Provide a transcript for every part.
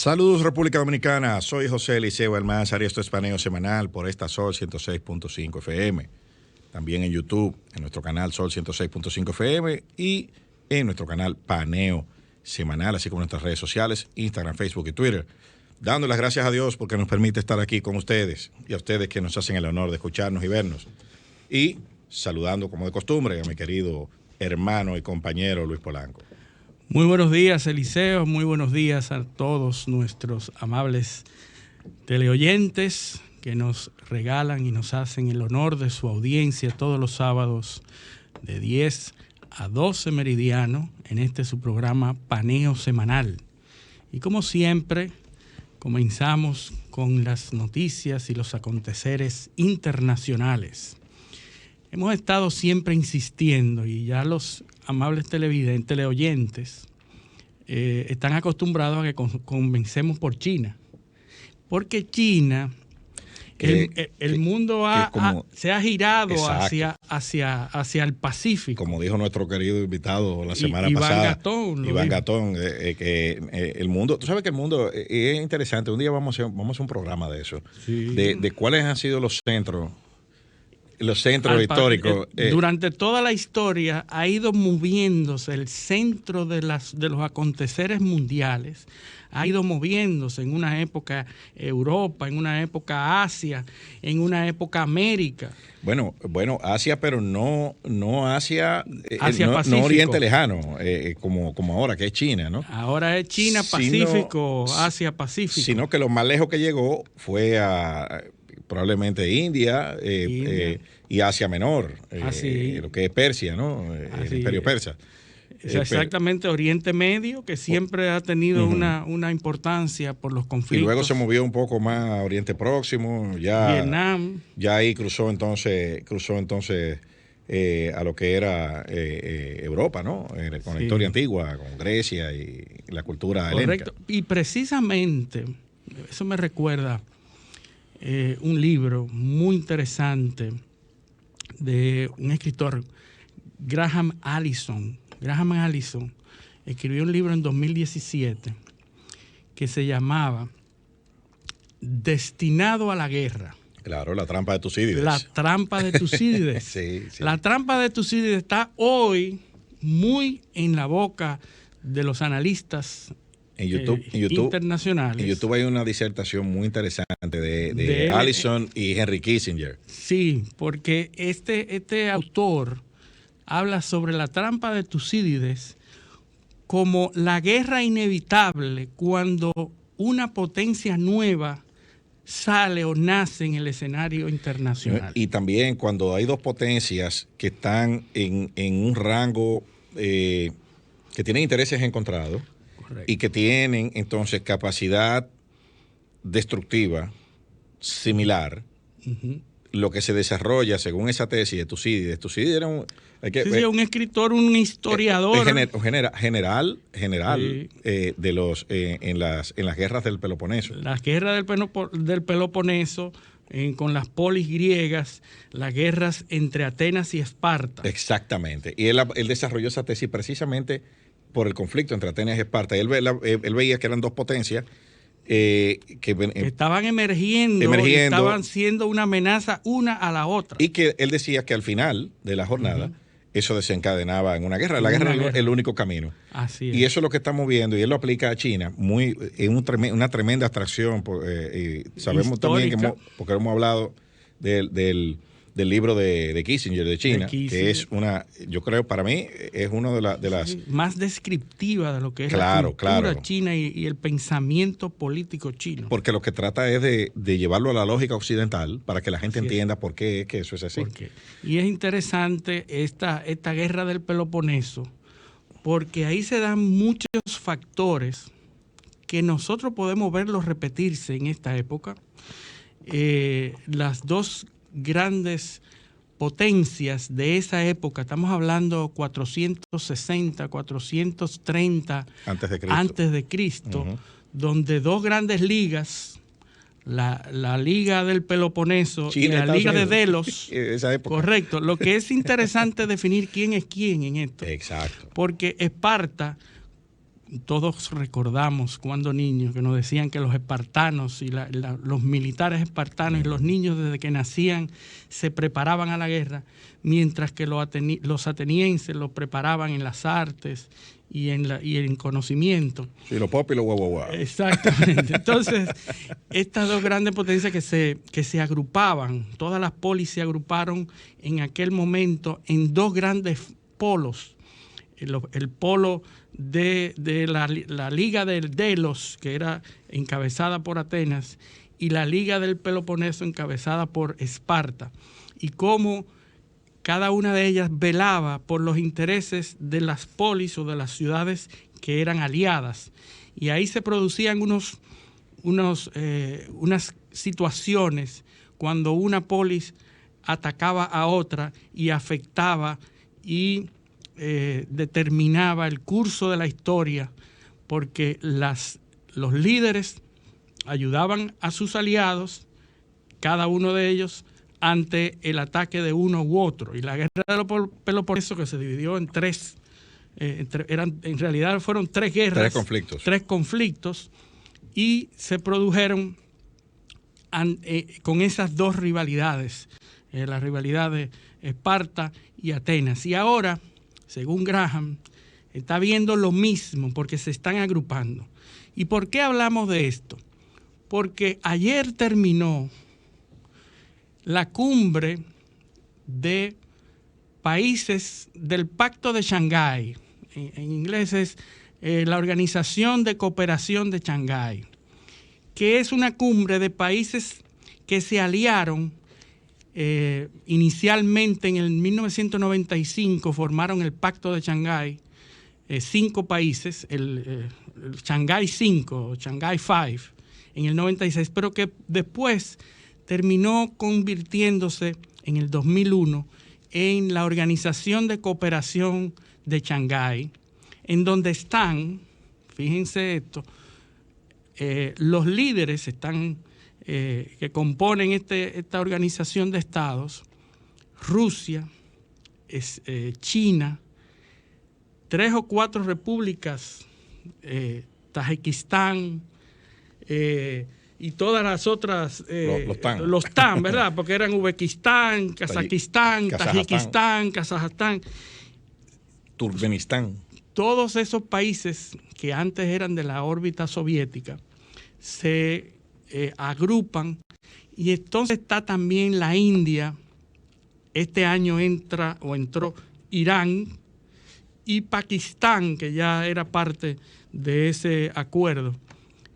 Saludos República Dominicana, soy José Eliseo Almanzar y esto es Paneo Semanal por esta Sol 106.5 FM. También en YouTube, en nuestro canal Sol 106.5 FM y en nuestro canal Paneo Semanal, así como en nuestras redes sociales, Instagram, Facebook y Twitter. Dando las gracias a Dios porque nos permite estar aquí con ustedes y a ustedes que nos hacen el honor de escucharnos y vernos. Y saludando como de costumbre a mi querido hermano y compañero Luis Polanco. Muy buenos días, Eliseo. Muy buenos días a todos nuestros amables teleoyentes que nos regalan y nos hacen el honor de su audiencia todos los sábados de 10 a 12 meridiano en este su programa Paneo Semanal. Y como siempre, comenzamos con las noticias y los aconteceres internacionales. Hemos estado siempre insistiendo y ya los amables televidentes, teleoyentes, están acostumbrados a que comencemos por China. Porque China, el mundo se ha girado hacia el Pacífico. Como dijo nuestro querido invitado la semana pasada, Iván Gatón, que el mundo, tú sabes que el mundo es interesante. Un día vamos a hacer un programa de eso, sí. de cuáles han sido los centros históricos. Durante toda la historia ha ido moviéndose el centro de los aconteceres mundiales, ha ido moviéndose en una época Europa, en una época Asia, en una época América. Bueno, Asia, pero no Asia, no Oriente Lejano, como ahora, que es China, ¿no? Ahora es China, Pacífico, Asia, Pacífico. Sino que lo más lejos que llegó fue a probablemente India. Y Asia Menor, lo que es Persia, ¿no? El Imperio Persa. Exactamente, Oriente Medio, que siempre ha tenido una importancia por los conflictos. Y luego se movió un poco más a Oriente Próximo, Vietnam. Ya ahí cruzó entonces a lo que era Europa, ¿no? Con la historia antigua, con Grecia y la cultura helénica. Correcto. Y precisamente, eso me recuerda un libro muy interesante de un escritor, Graham Allison. Graham Allison escribió un libro en 2017 que se llamaba Destinado a la Guerra. Claro, la trampa de Tucídides. La trampa de Tucídides. Sí. La trampa de Tucídides está hoy muy en la boca de los analistas en YouTube, internacionales. En YouTube hay una disertación muy interesante de Allison y Henry Kissinger. Sí, porque este autor habla sobre la trampa de Tucídides como la guerra inevitable cuando una potencia nueva sale o nace en el escenario internacional. Y también cuando hay dos potencias que están en un rango que tienen intereses encontrados. Correcto. Y que tienen entonces capacidad destructiva similar, lo que se desarrolla según esa tesis de Tucídides. Tucídides era un escritor, un historiador. General sí. En las guerras del Peloponeso. Las guerras del Peloponeso, con las polis griegas, las guerras entre Atenas y Esparta. Exactamente. Y él desarrolló esa tesis precisamente por el conflicto entre Atenas y Esparta. Él veía que eran dos potencias que estaban emergiendo, estaban siendo una amenaza una a la otra. Y que él decía que al final de la jornada eso desencadenaba en una guerra. La guerra es el único camino. Así es. Y eso es lo que estamos viendo, y él lo aplica a China, una tremenda abstracción. Y sabemos histórica. También porque hemos hablado del libro de Kissinger, de China, que es yo creo, para mí, es una de las más descriptiva de lo que es la cultura china y el pensamiento político chino. Porque lo que trata es de llevarlo a la lógica occidental para que la gente entienda por qué es que eso es así. Y es interesante esta guerra del Peloponeso, porque ahí se dan muchos factores que nosotros podemos verlos repetirse en esta época. Las dos grandes potencias de esa época, estamos hablando 460, 430 antes de Cristo, donde dos grandes ligas, la Liga del Peloponeso China, y la Liga Unidos. de Delos. Esa época. Correcto. Lo que es interesante definir quién es quién en esto. Exacto. Porque Esparta todos recordamos cuando niños que nos decían que los espartanos y los militares espartanos y los niños desde que nacían se preparaban a la guerra, mientras que los atenienses los preparaban en las artes y en conocimiento. Sí, los pop y los guau. Exactamente. Entonces, estas dos grandes potencias que se agrupaban, todas las polis se agruparon en aquel momento en dos grandes polos. El polo de la Liga del Delos, que era encabezada por Atenas, y la Liga del Peloponeso, encabezada por Esparta, y cómo cada una de ellas velaba por los intereses de las polis o de las ciudades que eran aliadas. Y ahí se producían unas situaciones cuando una polis atacaba a otra y afectaba y determinaba el curso de la historia, porque los líderes ayudaban a sus aliados, cada uno de ellos, ante el ataque de uno u otro. Y la guerra de Peloponeso, que se dividió en tres, en realidad fueron tres guerras, tres conflictos, y se produjeron con esas dos rivalidades, la rivalidad de Esparta y Atenas. Y ahora, según Graham, está viendo lo mismo porque se están agrupando. ¿Y por qué hablamos de esto? Porque ayer terminó la cumbre de países del Pacto de Shanghái. En inglés es la Organización de Cooperación de Shanghái, que es una cumbre de países que se aliaron inicialmente en el 1995, formaron el Pacto de Shanghái, 5 países, el Shanghái 5, Shanghái 5, en el 96, pero que después terminó convirtiéndose en el 2001 en la Organización de Cooperación de Shanghái, en donde están, fíjense esto, los líderes que componen esta organización de estados: Rusia, China, 3 o 4 repúblicas, Tayikistán, y todas las otras, los TAN, ¿verdad? Porque eran Uzbekistán, Kazajistán, Tayikistán, Kazajstán, Turkmenistán. Todos esos países que antes eran de la órbita soviética se agrupan, y entonces está también la India. Este año entró Irán y Pakistán, que ya era parte de ese acuerdo.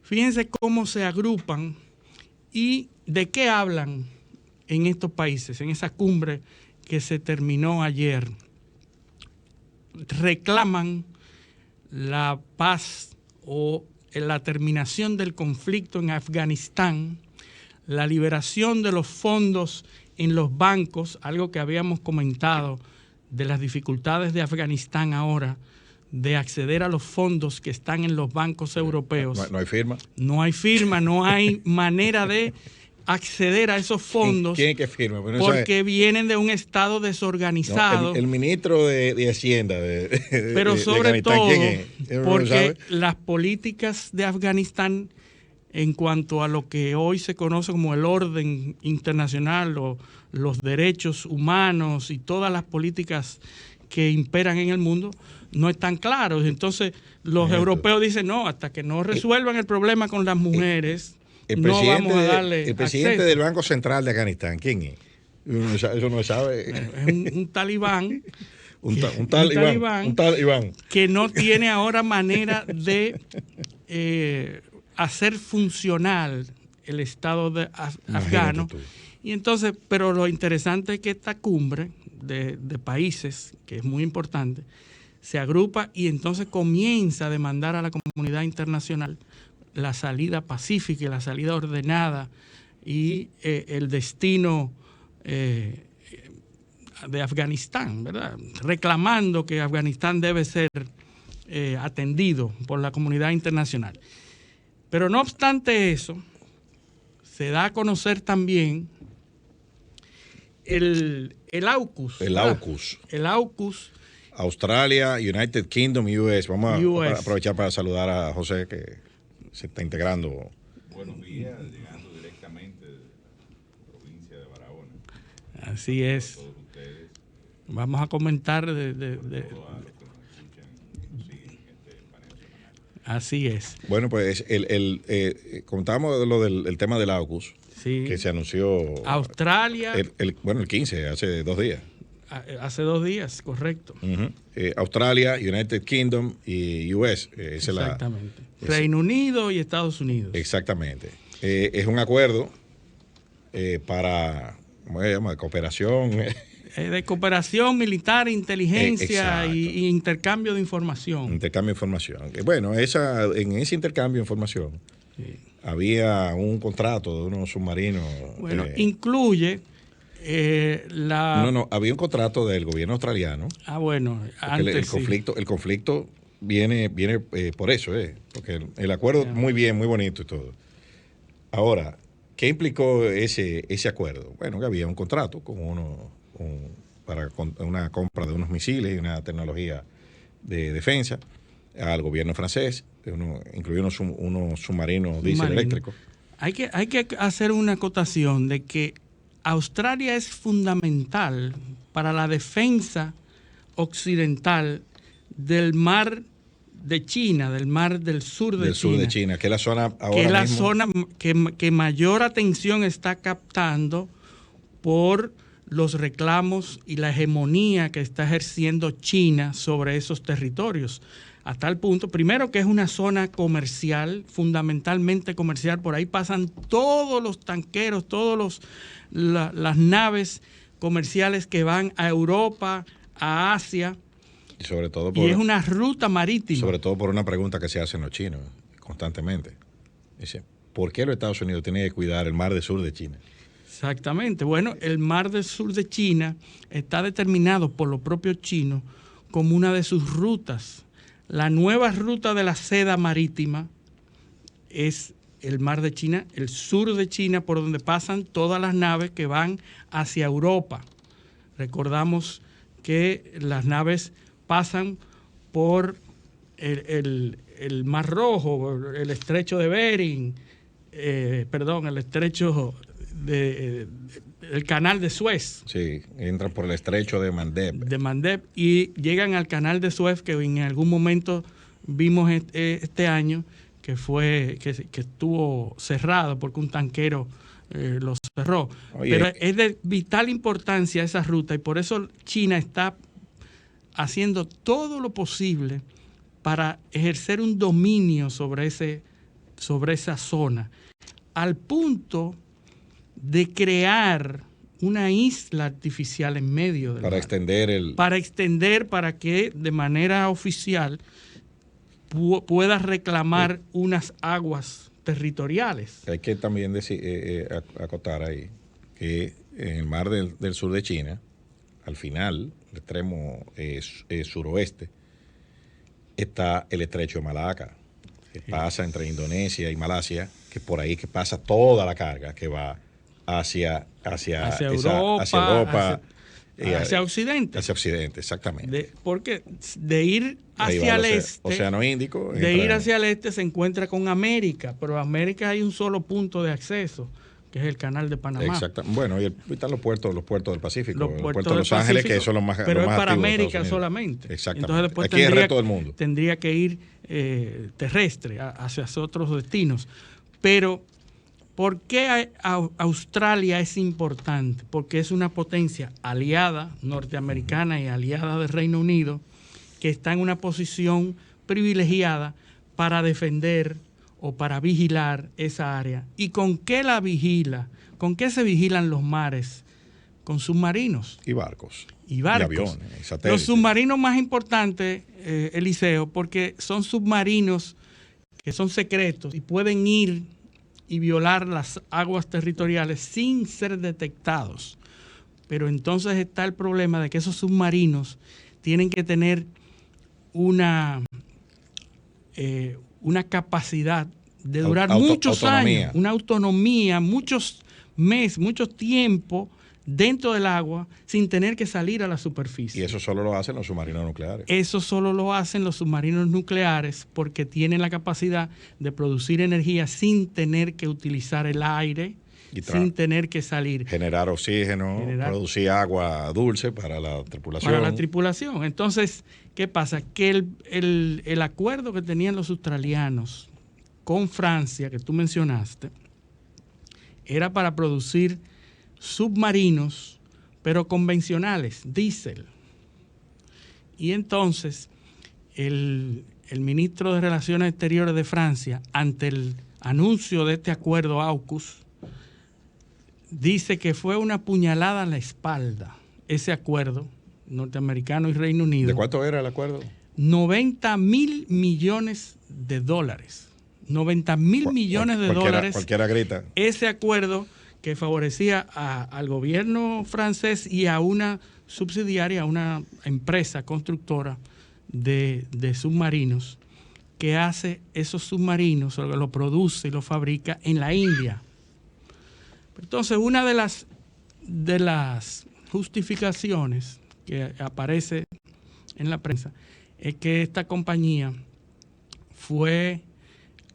Fíjense cómo se agrupan y de qué hablan en estos países, en esa cumbre que se terminó ayer. Reclaman la paz o la terminación del conflicto en Afganistán, la liberación de los fondos en los bancos, algo que habíamos comentado de las dificultades de Afganistán ahora, de acceder a los fondos que están en los bancos europeos. No hay firma. No hay firma, no hay manera de acceder a esos fondos. ¿Quién es que firma? Bueno, porque vienen de un estado desorganizado. No, el ministro de Hacienda pero sobre todo porque no las políticas de Afganistán en cuanto a lo que hoy se conoce como el orden internacional o los derechos humanos y todas las políticas que imperan en el mundo no están claros. Entonces los europeos dicen, no, hasta que no resuelvan el problema con las mujeres, no vamos a darle el presidente acceso. del Banco Central de Afganistán, ¿quién es? Eso no sabe. Es un talibán. un talibán que no tiene ahora manera de hacer funcional el Estado afgano. Y entonces, pero lo interesante es que esta cumbre de países, que es muy importante, se agrupa y entonces comienza a demandar a la comunidad internacional la salida pacífica y la salida ordenada y el destino de Afganistán, ¿verdad? Reclamando que Afganistán debe ser atendido por la comunidad internacional. Pero no obstante eso, se da a conocer también el AUKUS. El AUKUS. El AUKUS, Australia, United Kingdom, US. Vamos a US. aprovechar para saludar a José, que se está integrando. Buenos días, llegando directamente de la provincia de Barahona. Así es. Todos ustedes, Vamos a comentar todos a los que nos escuchan y nos siguen en este paneo semanal. Así es. Bueno, pues contábamos de lo del tema del AUKUS, Sí. que se anunció Australia, el 15, hace 2 días. hace 2 días, correcto. Uh-huh. Australia, United Kingdom y US. Exactamente. Reino Unido y Estados Unidos. Exactamente. Es un acuerdo para, ¿cómo se llama? Cooperación. De cooperación militar, inteligencia Exacto. y intercambio de información. Intercambio de información. Bueno, en ese intercambio de información había un contrato de unos submarinos. Bueno, incluye No, había un contrato del gobierno australiano. bueno, Porque antes el conflicto viene por eso, porque el acuerdo muy bien, muy bonito y todo. Ahora, ¿qué implicó ese acuerdo? Bueno, que había un contrato para una compra de unos misiles y una tecnología de defensa al gobierno francés, incluyendo unos submarinos diésel eléctricos. Hay que hacer una acotación de que Australia es fundamental para la defensa occidental del mar de China, del mar del sur de China. Que es la zona ahora que es la mismo, zona que mayor atención está captando por los reclamos y la hegemonía que está ejerciendo China sobre esos territorios. A tal punto, primero, que es una zona comercial, fundamentalmente comercial. Por ahí pasan todos los tanqueros, las naves comerciales que van a Europa, a Asia. y sobre todo Y es una ruta marítima. Sobre todo por una pregunta que se hacen los chinos constantemente. Dice, ¿por qué los Estados Unidos tienen que cuidar el mar del sur de China? Exactamente. Bueno, el mar del sur de China está determinado por los propios chinos como una de sus rutas. La nueva ruta de la seda marítima es el mar de China, el sur de China, por donde pasan todas las naves que van hacia Europa. Recordamos que las naves pasan por el Mar Rojo, el estrecho de Bering, el estrecho el canal de Suez. Sí, entran por el estrecho de Mandeb. Y llegan al canal de Suez, que en algún momento vimos este año que estuvo cerrado porque un tanquero lo cerró. Oye. Pero es de vital importancia esa ruta y por eso China está haciendo todo lo posible para ejercer un dominio sobre esa zona, al punto de crear una isla artificial en medio del mar. Para que de manera oficial pueda reclamar unas aguas territoriales. Hay que también acotar ahí que en el mar del sur de China, al final, el extremo suroeste, está el estrecho de Malaca, que pasa entre Indonesia y Malasia, que por ahí que pasa toda la carga que va hacia Europa, hacia Occidente. Hacia Occidente, exactamente. Porque de ir hacia el este, Océano Índico. Ir hacia el este se encuentra con América, pero América hay un solo punto de acceso, que es el canal de Panamá. Exacto. Bueno, y están los puertos del Pacífico, los puertos de Los Ángeles, que son los más pero los más es para activos de América Estados Unidos. solamente. Exactamente. Entonces después aquí es el resto del mundo. Tendría que ir terrestre hacia otros destinos. Pero ¿por qué Australia es importante? Porque es una potencia aliada norteamericana y aliada del Reino Unido que está en una posición privilegiada para defender o para vigilar esa área. ¿Y con qué la vigila? ¿Con qué se vigilan los mares? Con submarinos. Y barcos. Y aviones. Los submarinos más importantes, Eliseo, porque son submarinos que son secretos y pueden ir y violar las aguas territoriales sin ser detectados. Pero entonces está el problema de que esos submarinos tienen que tener una capacidad de durar muchos años, una autonomía, muchos meses, mucho tiempo dentro del agua sin tener que salir a la superficie. Y eso solo lo hacen los submarinos nucleares. Eso solo lo hacen los submarinos nucleares porque tienen la capacidad de producir energía sin tener que utilizar el aire, sin tener que salir. Generar oxígeno, producir agua dulce para la tripulación. Para la tripulación. Entonces, ¿qué pasa? Que el acuerdo que tenían los australianos con Francia, que tú mencionaste, era para producir submarinos, pero convencionales, diésel. Y entonces, el ministro de Relaciones Exteriores de Francia, ante el anuncio de este acuerdo AUKUS, dice que fue una puñalada en la espalda ese acuerdo norteamericano y Reino Unido. ¿De cuánto era el acuerdo? 90.000 millones de dólares. 90.000 millones de dólares. Cualquiera grita. Ese acuerdo que favorecía al gobierno francés y a una subsidiaria, a una empresa constructora de submarinos que hace esos submarinos, o que lo produce y lo fabrica en la India. Entonces, una de las justificaciones que aparece en la prensa es que esta compañía fue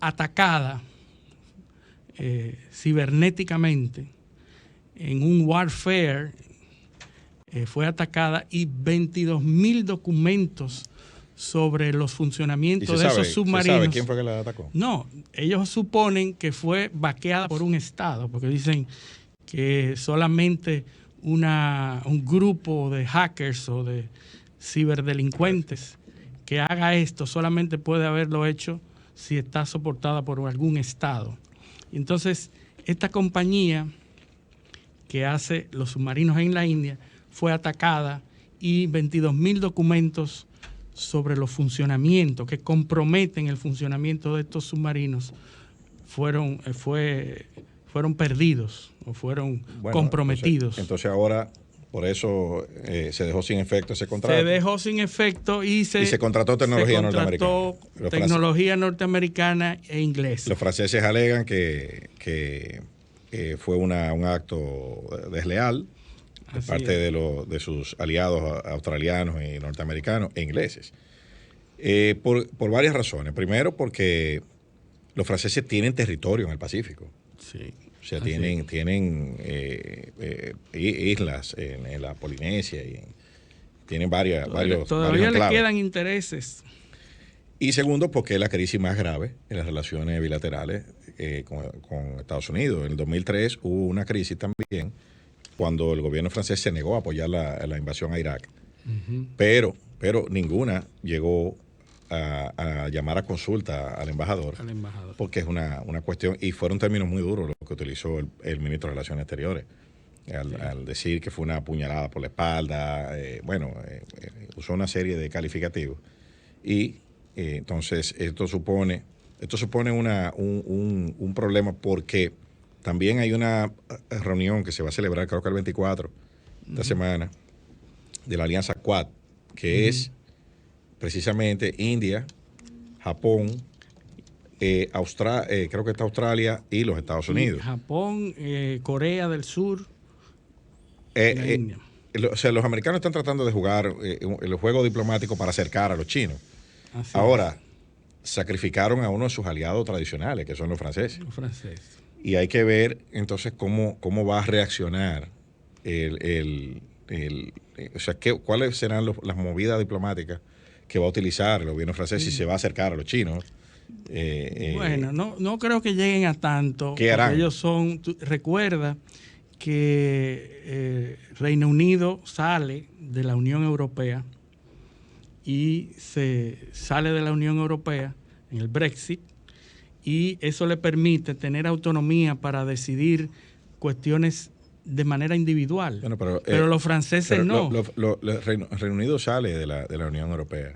atacada cibernéticamente en un warfare, fue atacada y 22.000 documentos sobre los funcionamientos de esos submarinos. ¿Se sabe quién fue que la atacó? No, ellos suponen que fue vaqueada por un Estado, porque dicen que solamente un grupo de hackers o de ciberdelincuentes que haga esto solamente puede haberlo hecho si está soportada por algún Estado. Y entonces, esta compañía que hace los submarinos en la India fue atacada y 22.000 documentos sobre los funcionamientos que comprometen el funcionamiento de estos submarinos fueron perdidos o fueron comprometidos. Entonces ahora, por eso se dejó sin efecto ese contrato. Se dejó sin efecto y se contrató tecnología norteamericana e inglesa. Los franceses alegan que fue un acto desleal de parte de sus aliados australianos y norteamericanos e ingleses. Por varias razones. Primero, porque los franceses tienen territorio en el Pacífico. Sí. O sea, tienen islas en la Polinesia y tienen varios Todavía le quedan intereses. Y segundo, porque es la crisis más grave en las relaciones bilaterales con Estados Unidos. En el 2003 hubo una crisis también cuando el gobierno francés se negó a apoyar la invasión a Irak. Uh-huh. Pero ninguna llegó a llamar a consulta al embajador. Porque es una cuestión, y fueron términos muy duros los que utilizó el ministro de Relaciones Exteriores, al decir que fue una puñalada por la espalda, usó una serie de calificativos. Y entonces esto supone un problema porque también hay una reunión que se va a celebrar, creo que el 24 de esta semana, de la Alianza Quad, que es precisamente India, Japón, creo que está Australia y los Estados Unidos. Japón, Corea del Sur, India. O sea, los americanos están tratando de jugar el juego diplomático para acercar a los chinos. Así ahora, sacrificaron a uno de sus aliados tradicionales, que son los franceses. Los franceses. Y hay que ver entonces cómo va a reaccionar o sea, cuáles serán las movidas diplomáticas que va a utilizar el gobierno francés si se va a acercar a los chinos. Bueno, no creo que lleguen a tanto. ¿Qué harán? Ellos recuerda que Reino Unido sale de la Unión Europea y se sale de la Unión Europea en el Brexit, y eso le permite tener autonomía para decidir cuestiones de manera individual. Bueno, pero los franceses no. Reino Unido sale de la Unión Europea,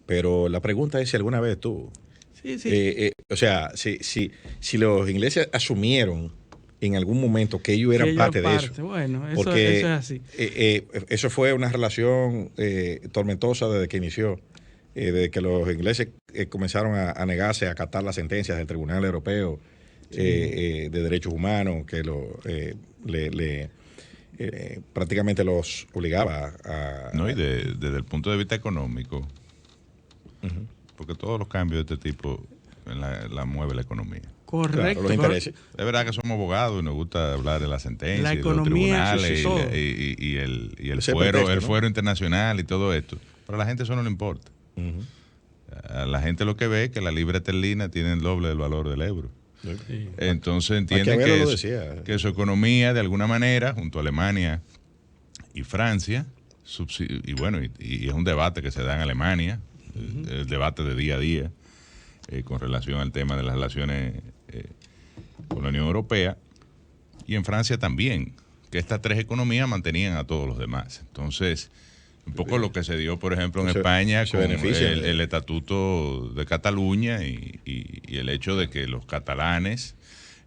pero la pregunta es si alguna vez estuvo. Sí. O sea, si los ingleses asumieron en algún momento que ellos eran parte de eso. Bueno, porque eso es así. Eso fue una relación tormentosa desde que inició. Desde que los ingleses comenzaron a negarse a acatar las sentencias del Tribunal Europeo de Derechos Humanos, que prácticamente los obligaba a... No, y desde el punto de vista económico, porque todos los cambios de este tipo la mueve la economía. Correcto. Claro, los intereses. Es verdad que somos abogados y nos gusta hablar de la sentencia, La y de los economía, tribunales sí, todo. y el Ese fuero, pretexto, el ¿no? fuero internacional y todo esto. Pero a la gente eso no le importa. A la gente lo que ve es que la libra esterlina tiene el doble del valor del euro. Sí. Entonces entienden Maquiavelo lo decía. que su economía, de alguna manera, junto a Alemania y Francia, y bueno, y es un debate que se da en Alemania, el debate de día a día, con relación al tema de las relaciones con la Unión Europea, y en Francia también, que estas tres economías mantenían a todos los demás. Entonces, un poco lo que se dio, por ejemplo, en España con el Estatuto de Cataluña y el hecho de que los catalanes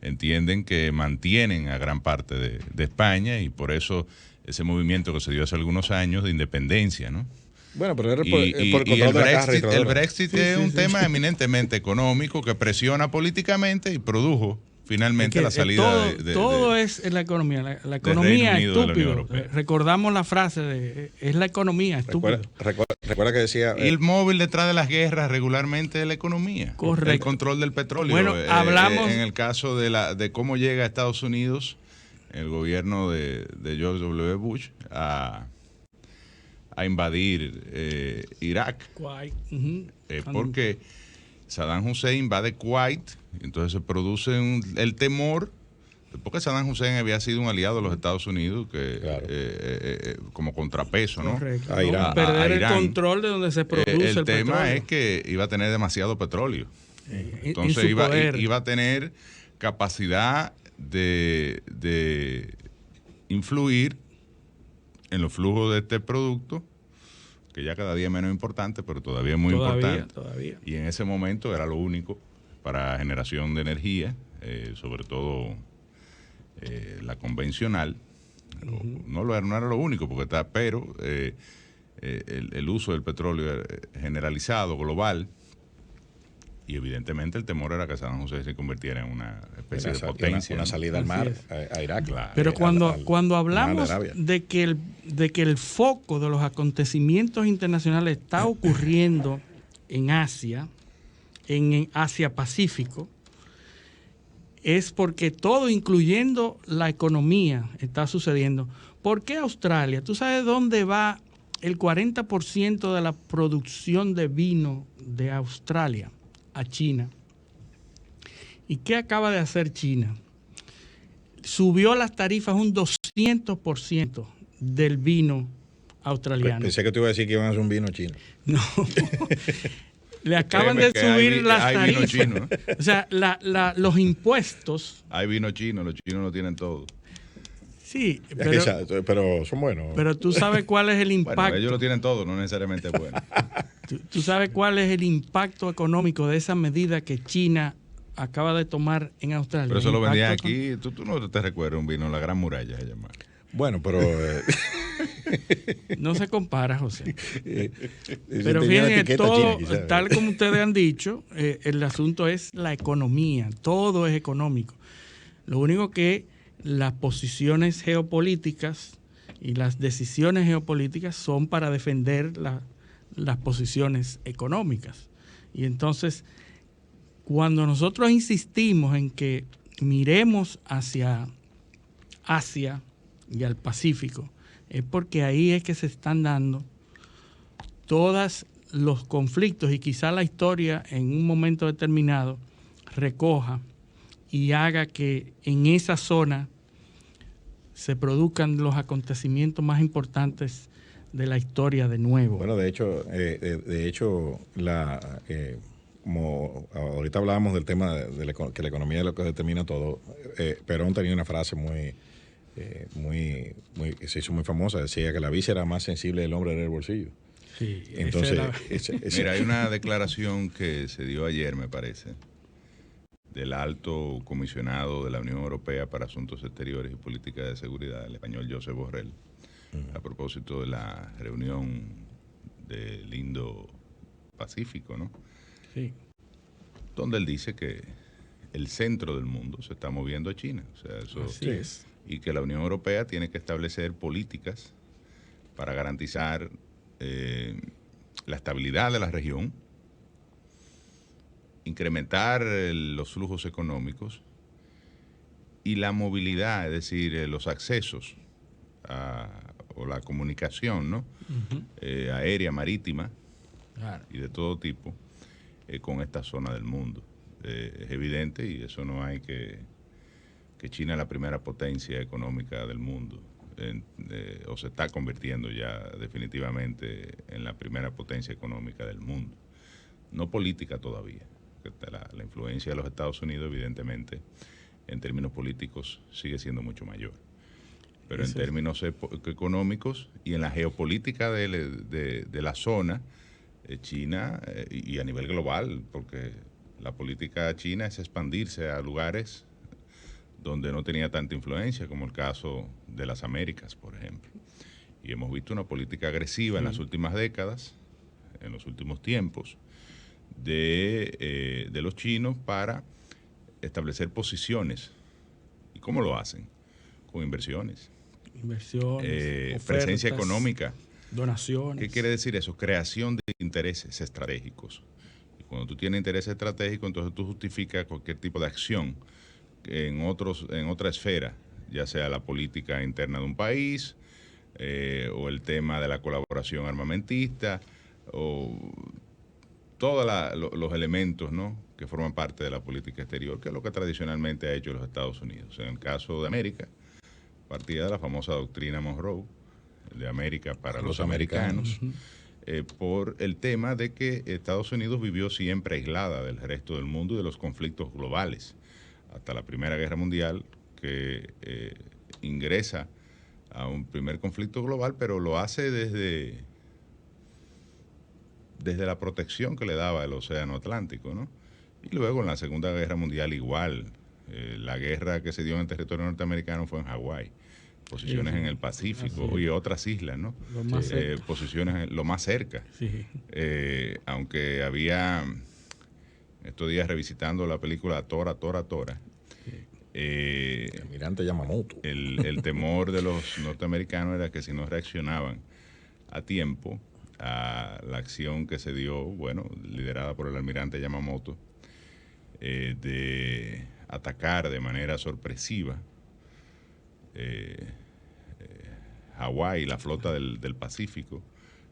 entienden que mantienen a gran parte de España, y por eso ese movimiento que se dio hace algunos años de independencia, ¿no? Bueno, pero era por Y el control de la caja registradora. el Brexit es un tema eminentemente económico que presiona políticamente y produjo finalmente la salida todo es en la economía. La economía, Reino Unido de la Unión estúpido. Europea. Recordamos la frase de es la economía, estúpido. Recuerda que decía... Y el móvil detrás de las guerras regularmente es la economía. Correcto. El control del petróleo. Bueno, hablamos... en el caso de cómo llega a Estados Unidos el gobierno de George W. Bush a invadir Irak. Porque Saddam Hussein invade Kuwait, entonces se produce el temor, porque Saddam Hussein había sido un aliado de los Estados Unidos como contrapeso, ¿no? Correcto. A Irán. Perder a Irán. el control de donde se produce el tema petróleo. es que iba a tener demasiado petróleo. Entonces en su poder. iba a tener capacidad de influir en los flujos de este producto, que ya cada día es menos importante, pero todavía es muy importante. Todavía. Y en ese momento era lo único para generación de energía, sobre todo la convencional. No era lo único, pero el uso del petróleo generalizado, global, y evidentemente el temor era que Saddam Hussein se convirtiera en una especie de potencia. Una salida al mar a Irak. Claro. Pero cuando hablamos Mar de Arabia. de que el foco de los acontecimientos internacionales está ocurriendo en Asia, en Asia-Pacífico, es porque todo, incluyendo la economía, está sucediendo. ¿Por qué Australia? ¿Tú sabes dónde va el 40% de la producción de vino de Australia? A China. ¿Y qué acaba de hacer China? Subió las tarifas un 200% del vino australiano. Pensé que te iba a decir que iban a hacer un vino chino. No. Le acaban de subir las hay tarifas. vino chino, ¿eh? O sea, los impuestos. Hay vino chino, los chinos lo tienen todo. Sí, pero son buenos. pero tú sabes cuál es el impacto. Bueno, ellos lo tienen todo, no necesariamente es bueno. ¿Tú sabes cuál es el impacto económico de esa medida que China acaba de tomar en Australia? Pero eso lo vendían Impacto aquí. Tú no te recuerdas un vino, la Gran Muralla se llama. Bueno, pero... No se compara, José. Pero fíjense, todo, tal como ustedes han dicho, el asunto es la economía. Todo es económico. Lo único que las posiciones geopolíticas y las decisiones geopolíticas son para defender las posiciones económicas. Y entonces, cuando nosotros insistimos en que miremos hacia Asia y al Pacífico, es porque ahí es que se están dando todos los conflictos, y quizá la historia en un momento determinado recoja y haga que en esa zona se produzcan los acontecimientos más importantes de la historia de nuevo. Bueno, de hecho, como ahorita hablábamos del tema que la economía es lo que determina todo, Perón tenía una frase que se hizo muy famosa, decía que la víscera más sensible del hombre era el bolsillo. Sí, entonces, mira, hay una declaración que se dio ayer, me parece, del alto comisionado de la Unión Europea para Asuntos Exteriores y Política de Seguridad, el español Josep Borrell, a propósito de la reunión del Indo-Pacífico, ¿no? Sí. Donde él dice que el centro del mundo se está moviendo a China. O sea, eso Así es. y que la Unión Europea tiene que establecer políticas para garantizar la estabilidad de la región, incrementar los flujos económicos y la movilidad, es decir, los accesos o la comunicación, ¿no? Aérea, marítima, Claro. y de todo tipo con esta zona del mundo. Es evidente, y eso no hay que China es la primera potencia económica del mundo, o se está convirtiendo ya definitivamente en la primera potencia económica del mundo. No política todavía. La influencia de los Estados Unidos, evidentemente, en términos políticos, sigue siendo mucho mayor. Pero en términos económicos y en la geopolítica de la zona, China, y a nivel global, porque la política china es expandirse a lugares donde no tenía tanta influencia, como el caso de las Américas, por ejemplo. Y hemos visto una política agresiva en las últimas décadas, en los últimos tiempos, de los chinos para establecer posiciones. ¿Y cómo lo hacen? Con inversiones. Inversiones, presencia ofertas, económica. donaciones. ¿Qué quiere decir eso? Creación de intereses estratégicos. Y cuando tú tienes intereses estratégicos, entonces tú justificas cualquier tipo de acción en otra esfera, ya sea la política interna de un país, o el tema de la colaboración armamentista, o todos los elementos, ¿no?, que forman parte de la política exterior, que es lo que tradicionalmente ha hecho los Estados Unidos. En el caso de América, partía de la famosa doctrina Monroe, de América para los americanos, por el tema de que Estados Unidos vivió siempre aislada del resto del mundo y de los conflictos globales, hasta la Primera Guerra Mundial, que ingresa a un primer conflicto global, pero lo hace desde la protección que le daba el Océano Atlántico, ¿no? Y luego en la Segunda Guerra Mundial igual. La guerra que se dio en el territorio norteamericano fue en Hawái. Posiciones en el Pacífico y otras islas, ¿no? Lo más cerca. Posiciones lo más cerca. Sí. Aunque había, estos días revisitando la película Tora. El almirante Yamamoto. El temor de los norteamericanos era que si no reaccionaban a tiempo a la acción que se dio, bueno, liderada por el almirante Yamamoto, de atacar de manera sorpresiva Hawái, la flota del Pacífico,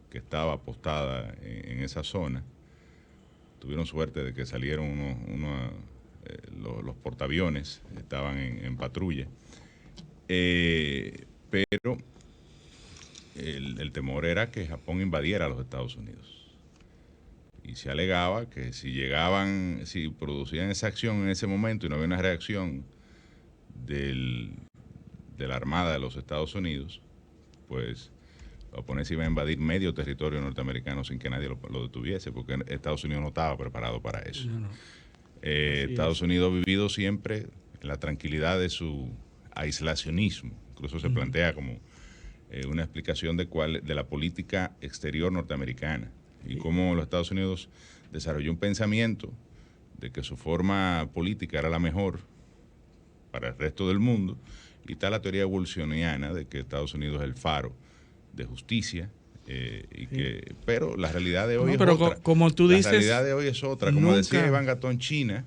que estaba apostada en esa zona. Tuvieron suerte de que salieron los portaaviones, estaban en patrulla. Pero el temor era que Japón invadiera a los Estados Unidos. Y se alegaba que si producían esa acción en ese momento y no había una reacción de la Armada de los Estados Unidos, pues los japoneses iban a invadir medio territorio norteamericano sin que nadie lo detuviese, porque Estados Unidos no estaba preparado para eso. No. Estados Unidos ha vivido siempre en la tranquilidad de su aislacionismo. Incluso se plantea como una explicación de la política exterior norteamericana y cómo los Estados Unidos desarrolló un pensamiento de que su forma política era la mejor para el resto del mundo, y está la teoría evolucioniana de que Estados Unidos es el faro de justicia, pero la realidad de hoy es otra. Como tú dices, la realidad de hoy es otra. Como decía Iván Gatón, China,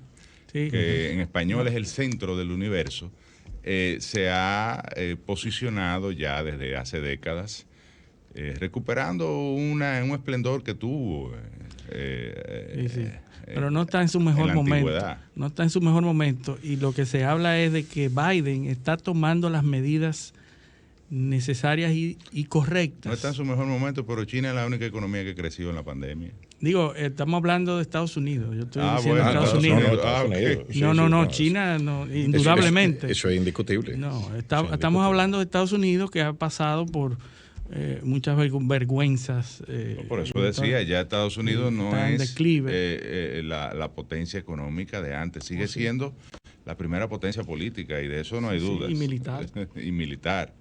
que en español es el centro del universo, se ha posicionado ya desde hace décadas, recuperando un esplendor que tuvo. Pero no está en su mejor momento. No está en su mejor momento. Y lo que se habla es de que Biden está tomando las medidas necesarias y correctas. No está en su mejor momento, pero China es la única economía que creció en la pandemia. Digo, estamos hablando de Estados Unidos. Yo estoy diciendo Estados Unidos. No, China no, indudablemente. Eso es indiscutible. No, estamos hablando de Estados Unidos, que ha pasado por muchas vergüenzas. Por eso decía, ya Estados Unidos no es la potencia económica de antes. Sigue siendo la primera potencia política, y de eso no hay dudas. Y militar. Y militar,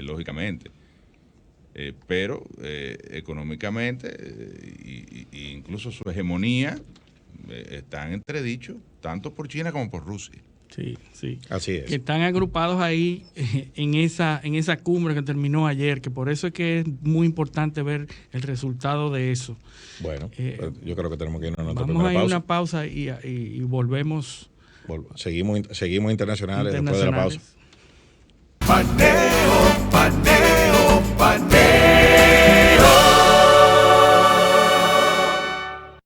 lógicamente. Pero económicamente, incluso su hegemonía está en entredicho tanto por China como por Rusia. Sí, sí. Así es. Que están agrupados ahí en esa cumbre que terminó ayer, que por eso es que es muy importante ver el resultado de eso. Bueno, yo creo que tenemos que irnos a nuestra Vamos a ir primera a pausa. una pausa y volvemos. Seguimos internacionales después de la pausa. Internacionales.